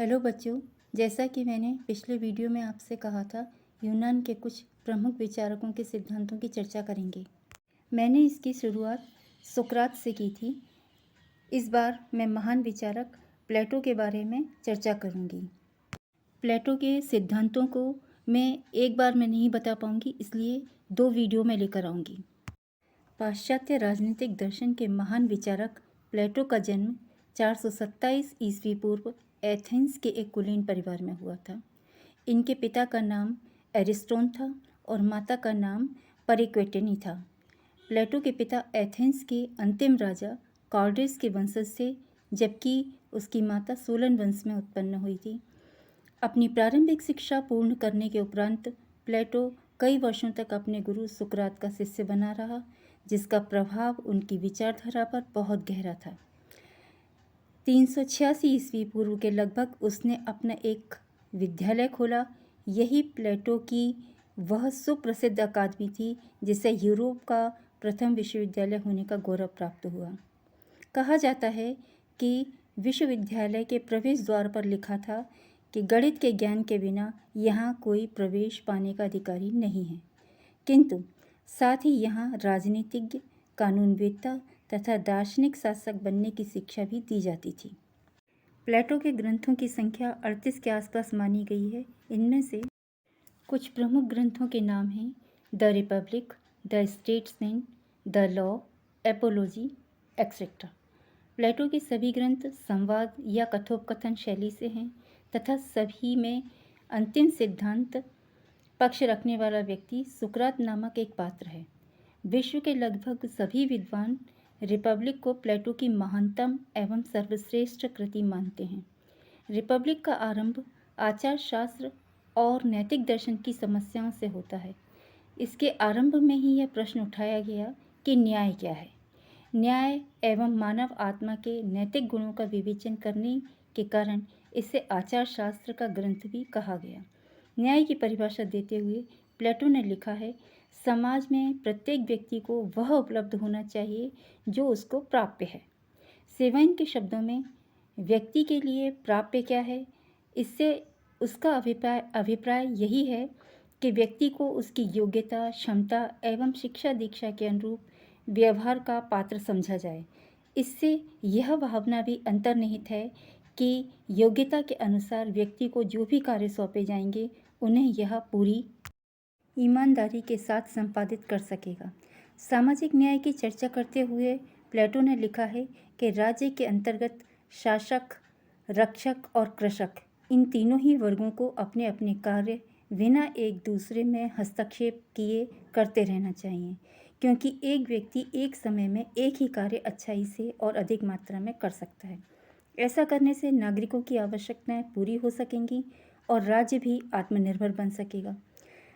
Hello बच्चों, जैसा कि मैंने पिछले वीडियो में आपसे कहा था, यूनान के कुछ प्रमुख विचारकों के सिद्धांतों की चर्चा करेंगे। मैंने इसकी शुरुआत सुकरात से की थी। इस बार मैं महान विचारक प्लेटो के बारे में चर्चा करूंगी। प्लेटो के सिद्धांतों को मैं एक बार में नहीं बता पाऊंगी, इसलिए 2 वीडियो में लेकर आऊंगी। पाश्चात्य राजनीतिक दर्शन के महान विचारक प्लेटो का जन्म 427 ईस्वी पूर्व एथेंस के एक कुलीन परिवार में हुआ था। इनके पिता का नाम एरिस्टोन था और माता का नाम परिक्वेटेनी था। प्लेटो के पिता एथेंस के अंतिम राजा कॉर्डेस के वंशज थे, जबकि उसकी माता सोलन वंश में उत्पन्न हुई थी। अपनी प्रारंभिक शिक्षा पूर्ण करने के उपरांत प्लेटो कई वर्षों तक अपने गुरु सुकरात का शिष्य बना रहा, जिसका प्रभाव उनकी विचारधारा पर बहुत गहरा था। 386 ईस्वी पूर्व के लगभग उसने अपना एक विद्यालय खोला। यही प्लेटो की वह सुप्रसिद्ध अकादमी थी जिसे यूरोप का प्रथम विश्वविद्यालय होने का गौरव प्राप्त हुआ। कहा जाता है कि विश्वविद्यालय के प्रवेश द्वार पर लिखा था कि गणित के ज्ञान के बिना यहाँ कोई प्रवेश पाने का अधिकारी नहीं है, किंतु साथ ही यहाँ राजनीतिज्ञ, कानूनवेत्ता तथा दार्शनिक शासक बनने की शिक्षा भी दी जाती थी। प्लेटो के ग्रंथों की संख्या 38 के आसपास मानी गई है। इनमें से कुछ प्रमुख ग्रंथों के नाम हैं the republic, the statesman, the law, apology, etcetera. Plato के सभी ग्रंथ संवाद या कथोपकथन शैली से हैं तथा सभी में अंतिम सिद्धांत पक्ष रखने वाला व्यक्ति सुकरात नामक एक पात्र है। विश्व के लगभग सभी विद्वान रिपब्लिक को प्लेटो की महानतम एवं सर्वश्रेष्ठ कृति मानते हैं। रिपब्लिक का आरंभ आचार शास्त्र और नैतिक दर्शन की समस्याओं से होता है। इसके आरंभ में ही यह प्रश्न उठाया गया कि न्याय क्या है। न्याय एवं मानव आत्मा के नैतिक गुणों का विवेचन करने के कारण इसे आचार शास्त्र का ग्रंथ भी कहा गया। न्याय की परिभाषा देते हुए प्लेटो ने लिखा है, समाज में प्रत्येक व्यक्ति को वह उपलब्ध होना चाहिए जो उसको प्राप्य है। सेवाइन के शब्दों में व्यक्ति के लिए प्राप्य क्या है, इससे उसका अभिप्राय यही है कि व्यक्ति को उसकी योग्यता, क्षमता एवं शिक्षा दीक्षा के अनुरूप व्यवहार का पात्र समझा जाए। इससे यह भावना भी अंतर्निहित है कि योग्यता के अनुसार व्यक्ति को जो भी कार्य सौंपे जाएंगे उन्हें यह पूरी ईमानदारी के साथ संपादित कर सकेगा। सामाजिक न्याय की चर्चा करते हुए प्लेटो ने लिखा है कि राज्य के अंतर्गत शासक, रक्षक और कृषक, इन तीनों ही वर्गों को अपने अपने कार्य बिना एक दूसरे में हस्तक्षेप किए करते रहना चाहिए, क्योंकि एक व्यक्ति एक समय में एक ही कार्य अच्छाई से और अधिक मात्रा में कर सकता है। ऐसा करने से नागरिकों की आवश्यकताएं पूरी हो सकेंगी और राज्य भी आत्मनिर्भर बन सकेगा।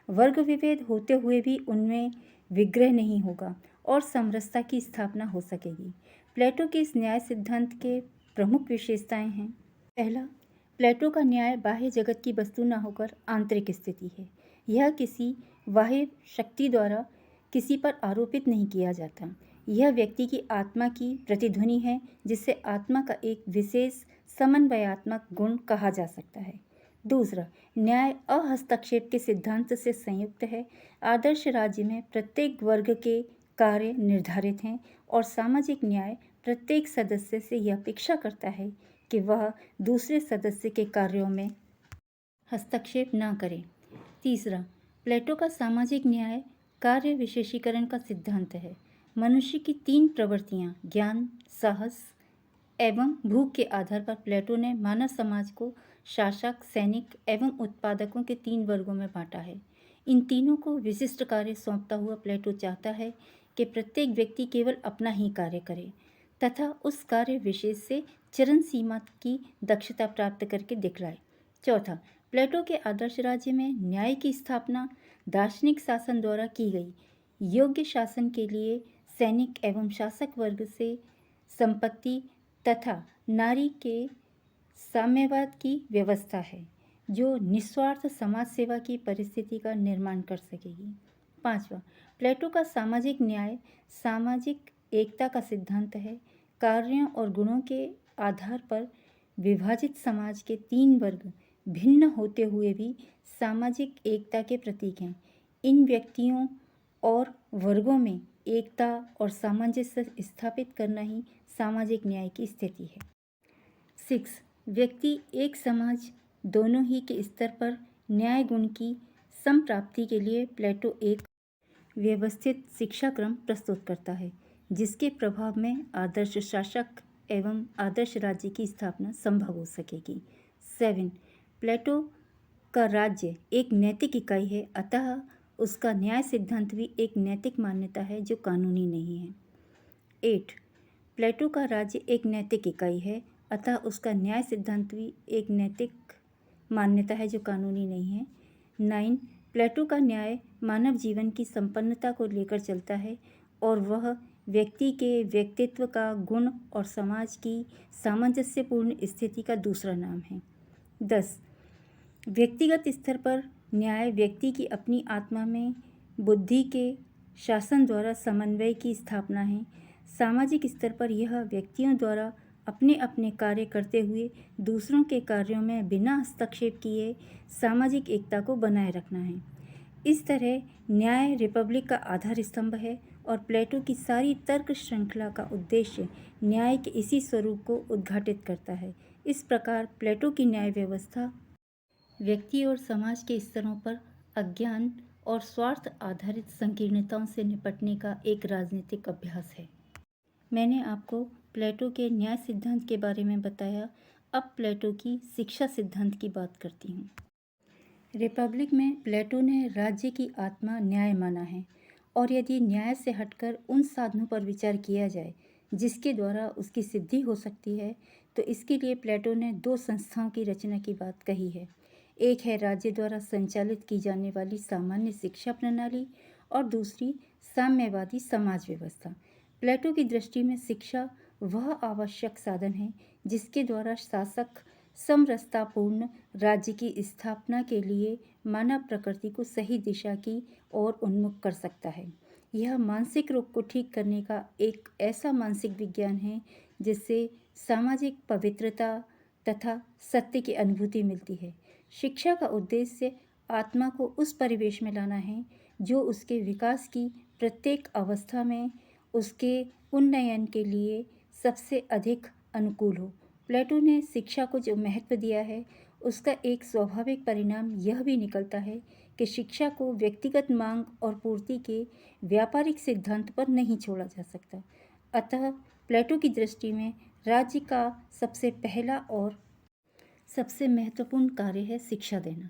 वर्ग विभेद होते हुए भी उनमें विग्रह नहीं होगा और समरसता की स्थापना हो सकेगी। प्लेटो के इस न्याय सिद्धांत के प्रमुख विशेषताएं हैं। पहला, प्लेटो का न्याय बाह्य जगत की वस्तु न होकर आंतरिक स्थिति है। यह किसी बाह्य शक्ति द्वारा किसी पर आरोपित नहीं किया जाता। यह व्यक्ति की आत्मा की प्रतिध्वनि है, जिसे आत्मा का एक विशेष समन्वयात्मक गुण कहा जा सकता है। दूसरा, न्याय अहस्तक्षेप के सिद्धांत से संयुक्त है। आदर्श राज्य में प्रत्येक वर्ग के कार्य निर्धारित हैं और सामाजिक न्याय प्रत्येक सदस्य से यह अपेक्षा करता है कि वह दूसरे सदस्य के कार्यों में हस्तक्षेप न करे। तीसरा, प्लेटो का सामाजिक न्याय कार्य विशेषीकरण का सिद्धांत है। मनुष्य की 3 प्रवृत्तियां ज्ञान, साहस एवं भूख के आधार पर प्लेटो ने मानव समाज को शासक, सैनिक एवं उत्पादकों के 3 वर्गों में बांटा है। इन तीनों को विशिष्ट कार्य सौंपता हुआ प्लेटो चाहता है कि प्रत्येक व्यक्ति केवल अपना ही कार्य करे तथा उस कार्य विशेष से चरम सीमा की दक्षता प्राप्त करके दिखलाए। चौथा, प्लेटो के आदर्श राज्य में न्याय की स्थापना दार्शनिक शासन द्वारा की गई। योग्य शासन के लिए सैनिक एवं शासक वर्ग से संपत्ति तथा नारी के साम्यवाद की व्यवस्था है, जो निस्वार्थ समाज सेवा की परिस्थिति का निर्माण कर सकेगी। पांचवा, प्लेटो का सामाजिक न्याय सामाजिक एकता का सिद्धांत है। कार्यों और गुणों के आधार पर विभाजित समाज के 3 वर्ग भिन्न होते हुए भी सामाजिक एकता के प्रतीक हैं। इन व्यक्तियों और वर्गों में एकता और सामंजस्य स्थापित करना ही सामाजिक न्याय की स्थिति है। 6. व्यक्ति एक समाज दोनों ही के स्तर पर न्याय गुण की समप्राप्ति के लिए प्लेटो एक व्यवस्थित शिक्षा क्रम प्रस्तुत करता है, जिसके प्रभाव में आदर्श शासक एवं आदर्श राज्य की स्थापना संभव हो सकेगी। 7. प्लेटो का राज्य एक नैतिक इकाई है, अतः उसका न्याय सिद्धांत भी एक नैतिक मान्यता है जो कानूनी नहीं है। 8. प्लेटो का राज्य एक नैतिक इकाई है, अतः उसका न्याय सिद्धांत भी एक नैतिक मान्यता है जो कानूनी नहीं है। 9. प्लेटो का न्याय मानव जीवन की संपन्नता को लेकर चलता है और वह व्यक्ति के व्यक्तित्व का गुण और समाज की सामंजस्यपूर्ण स्थिति का दूसरा नाम है। 10. व्यक्तिगत स्तर पर न्याय व्यक्ति की अपनी आत्मा में बुद्धि के शासन द्वारा समन्वय की स्थापना है। सामाजिक स्तर पर यह व्यक्तियों द्वारा अपने अपने कार्य करते हुए दूसरों के कार्यों में बिना हस्तक्षेप किए सामाजिक एकता को बनाए रखना है। इस तरह न्याय रिपब्लिक का आधार स्तंभ है और प्लेटो की सारी तर्क श्रृंखला का उद्देश्य न्याय के इसी स्वरूप को उद्घाटित करता है। इस प्रकार प्लेटो की न्याय व्यवस्था व्यक्ति और समाज के स्तरों पर अज्ञान और स्वार्थ आधारित संकीर्णताओं से निपटने का एक राजनीतिक अभ्यास है। मैंने आपको प्लेटो के न्याय सिद्धांत के बारे में बताया। अब प्लेटो की शिक्षा सिद्धांत की बात करती हूँ। रिपब्लिक में प्लेटो ने राज्य की आत्मा न्याय माना है और यदि न्याय से हटकर उन साधनों पर विचार किया जाए जिसके द्वारा उसकी सिद्धि हो सकती है, तो इसके लिए प्लेटो ने 2 संस्थाओं की रचना की बात कही है। एक है राज्य द्वारा संचालित की जाने वाली सामान्य शिक्षा प्रणाली और दूसरी साम्यवादी समाज व्यवस्था। प्लेटो की दृष्टि में शिक्षा वह आवश्यक साधन है जिसके द्वारा शासक समरसतापूर्ण राज्य की स्थापना के लिए मानव प्रकृति को सही दिशा की ओर उन्मुख कर सकता है। यह मानसिक रोग को ठीक करने का एक ऐसा मानसिक विज्ञान है जिससे सामाजिक पवित्रता तथा सत्य की अनुभूति मिलती है। शिक्षा का उद्देश्य आत्मा को उस परिवेश में लाना है जो उसके विकास की प्रत्येक अवस्था में उसके उन्नयन के लिए सबसे अधिक अनुकूल हो। प्लेटो ने शिक्षा को जो महत्व दिया है उसका एक स्वाभाविक परिणाम यह भी निकलता है कि शिक्षा को व्यक्तिगत मांग और पूर्ति के व्यापारिक सिद्धांत पर नहीं छोड़ा जा सकता। अतः प्लेटो की दृष्टि में राज्य का सबसे पहला और सबसे महत्वपूर्ण कार्य है शिक्षा देना।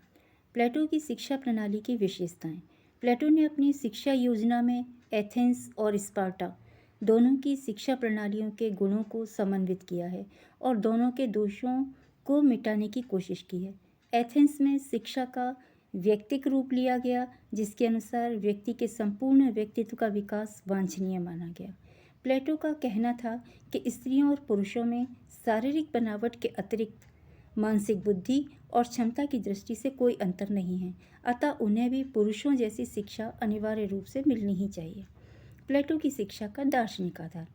प्लेटो की शिक्षा प्रणाली की विशेषताएं। प्लेटो ने अपनी शिक्षा योजना में एथेंस और स्पार्टा दोनों की शिक्षा प्रणालियों के गुणों को समन्वित किया है और दोनों के दोषों को मिटाने की कोशिश की है। एथेंस में शिक्षा का व्यक्तिक रूप लिया गया जिसके अनुसार व्यक्ति के संपूर्ण व्यक्तित्व का विकास वांछनीय माना गया। प्लेटो का कहना था कि स्त्रियों और पुरुषों में शारीरिक बनावट के अतिरिक्त मानसिक बुद्धि और क्षमता की दृष्टि से कोई अंतर नहीं है, अतः उन्हें भी पुरुषों जैसी शिक्षा अनिवार्य रूप से मिलनी ही चाहिए। प्लेटो की शिक्षा का दार्शनिक आधार।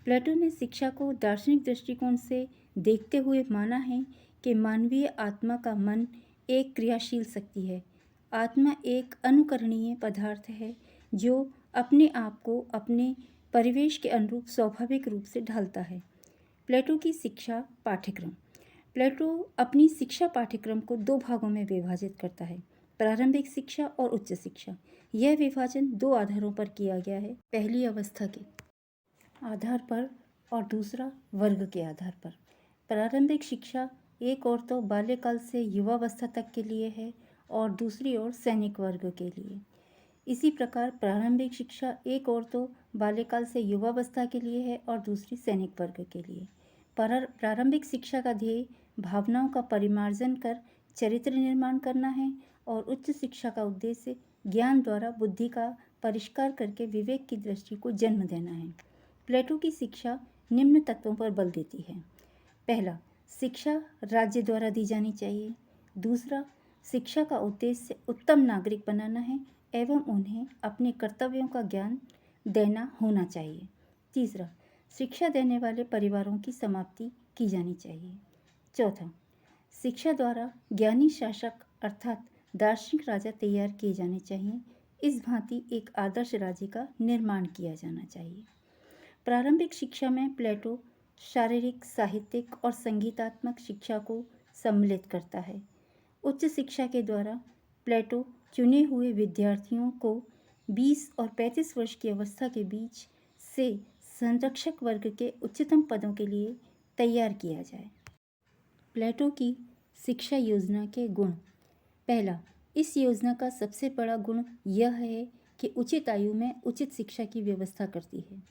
प्लेटो ने शिक्षा को दार्शनिक दृष्टिकोण से देखते हुए माना है कि मानवीय आत्मा का मन एक क्रियाशील शक्ति है। आत्मा एक अनुकरणीय पदार्थ है जो अपने आप को अपने परिवेश के अनुरूप स्वाभाविक रूप से ढालता है। प्लेटो की शिक्षा पाठ्यक्रम। प्लेटो अपनी शिक्षा पाठ्यक्रम को 2 भागों में विभाजित करता है, प्रारंभिक शिक्षा और उच्च शिक्षा। यह विभाजन 2 आधारों पर किया गया है, पहली अवस्था के आधार पर और दूसरा वर्ग के आधार पर। प्रारंभिक शिक्षा एक ओर तो बाल्यकाल से युवावस्था तक के लिए है और दूसरी ओर सैनिक वर्ग के लिए। इसी प्रकार प्रारंभिक शिक्षा एक ओर तो बाल्यकाल से युवावस्था के लिए है और दूसरी सैनिक वर्ग के लिए। प्रारंभिक शिक्षा का ध्येय भावनाओं का परिमार्जन कर चरित्र निर्माण करना है और उच्च शिक्षा का उद्देश्य ज्ञान द्वारा बुद्धि का परिष्कार करके विवेक की दृष्टि को जन्म देना है। प्लेटो की शिक्षा निम्न तत्वों पर बल देती है। पहला, शिक्षा राज्य द्वारा दी जानी चाहिए। दूसरा, शिक्षा का उद्देश्य उत्तम नागरिक बनाना है एवं उन्हें अपने कर्तव्यों का ज्ञान देना होना चाहिए। तीसरा, शिक्षा देने वाले परिवारों की समाप्ति की जानी चाहिए। चौथा, शिक्षा द्वारा ज्ञानी शासक अर्थात दार्शनिक राजा तैयार किए जाने चाहिए। इस भांति एक आदर्श राज्य का निर्माण किया जाना चाहिए। प्रारंभिक शिक्षा में प्लेटो शारीरिक, साहित्यिक और संगीतात्मक शिक्षा को सम्मिलित करता है। उच्च शिक्षा के द्वारा प्लेटो चुने हुए विद्यार्थियों को 20 और 35 वर्ष की अवस्था के बीच से संरक्षक वर्ग के उच्चतम पदों के लिए तैयार किया जाए। प्लेटो की शिक्षा योजना के गुण। पहला, इस योजना का सबसे बड़ा गुण यह है कि उचित आयु में उचित शिक्षा की व्यवस्था करती है।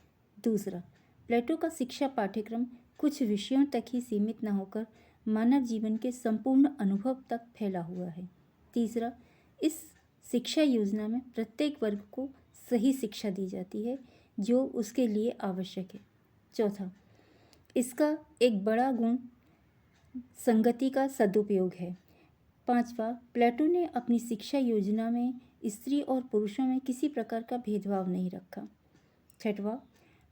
दूसरा, प्लेटो का शिक्षा पाठ्यक्रम कुछ विषयों तक ही सीमित न होकर मानव जीवन के संपूर्ण अनुभव तक फैला हुआ है। तीसरा, इस शिक्षा योजना में प्रत्येक वर्ग को सही शिक्षा दी जाती है जो उसके लिए आवश्यक है। चौथा, इसका एक बड़ा गुण संगति का सदुपयोग है। पांचवा, प्लेटो ने अपनी शिक्षा योजना में स्त्री और पुरुषों में किसी प्रकार का भेदभाव नहीं रखा। छठवां,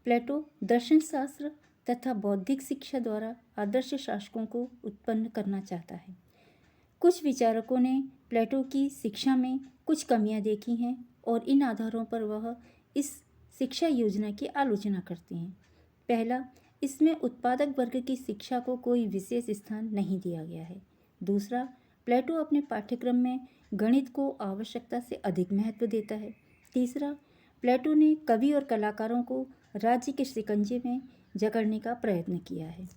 प्लेटो दर्शन शास्त्र तथा बौद्धिक शिक्षा द्वारा आदर्श शासकों को उत्पन्न करना चाहता है। कुछ विचारकों ने प्लेटो की शिक्षा में कुछ कमियां देखी हैं और इन आधारों पर वह इस शिक्षा योजना की आलोचना करते हैं। पहला, इसमें उत्पादक वर्ग की शिक्षा को कोई विशेष स्थान नहीं दिया गया है। दूसरा, प्लेटो अपने पाठ्यक्रम में गणित को आवश्यकता से अधिक महत्व देता है। तीसरा, प्लेटो ने कवि और कलाकारों को राज्य के शिकंजे में जकड़ने का प्रयत्न किया है।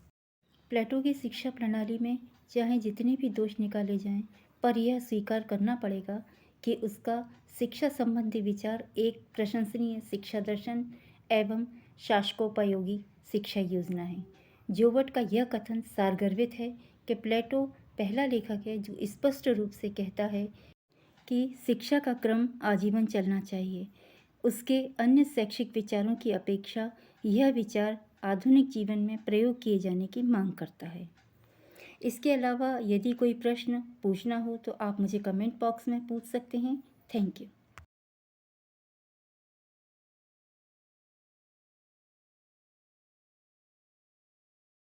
प्लेटो की शिक्षा प्रणाली में चाहे जितने भी दोष निकाले जाएं, पर यह स्वीकार करना पड़ेगा कि उसका शिक्षा संबंधी विचार एक प्रशंसनीय शिक्षा दर्शन एवं शासकोपयोगी शिक्षा योजना है। जोबर्ट का यह कथन सारगर्भित है कि प्लेटो पहला लेखक है जो स्पष्ट रूप से कहता है कि शिक्षा का क्रम आजीवन चलना चाहिए। उसके अन्य शैक्षिक विचारों की अपेक्षा यह विचार आधुनिक जीवन में प्रयोग किए जाने की मांग करता है। इसके अलावा यदि कोई प्रश्न पूछना हो तो आप मुझे कमेंट बॉक्स में पूछ सकते हैं। Thank you.